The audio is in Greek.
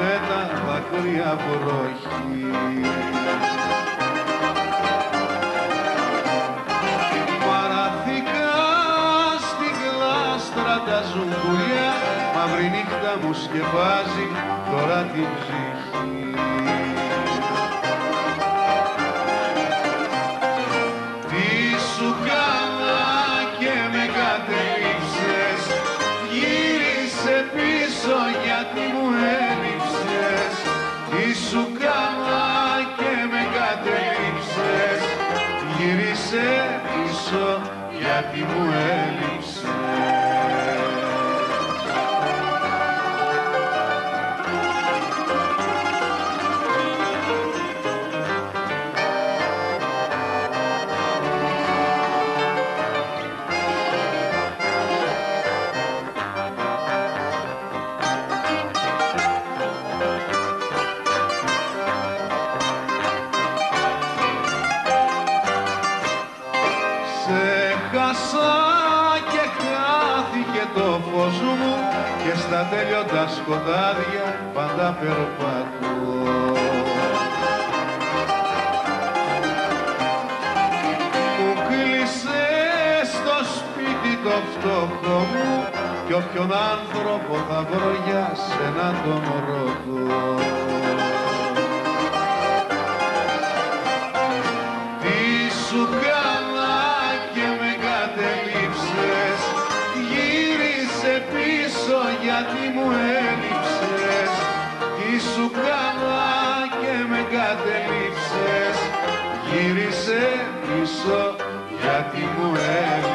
με τα δάκρυα βροχή. Παραθήκα στη γλάστρα τα ζουγκουλιά, μαύρη νύχτα μου σκεπάζει τώρα την ψυχή. Τι σου κάνα και με κατέληψες, γύρισε πίσω γιατί μου έλειψες. Τι σου κάνα και με κατέληψες, γύρισε πίσω γιατί μου έλειψες. Και χάθηκε το φως μου και στα τέλειωτα σκοτάδια πάντα περπατώ. Μου κλείσε στο σπίτι το φτωχό μου κι όποιον άνθρωπο θα βρω για σένα τον ρωτώ. Τι σου κάνα και με κατελήψες, γύρισε πίσω γιατί μου έλειψες. Τι σου κάνα και με κατελήψες, γύρισε πίσω γιατί μου έλειψες.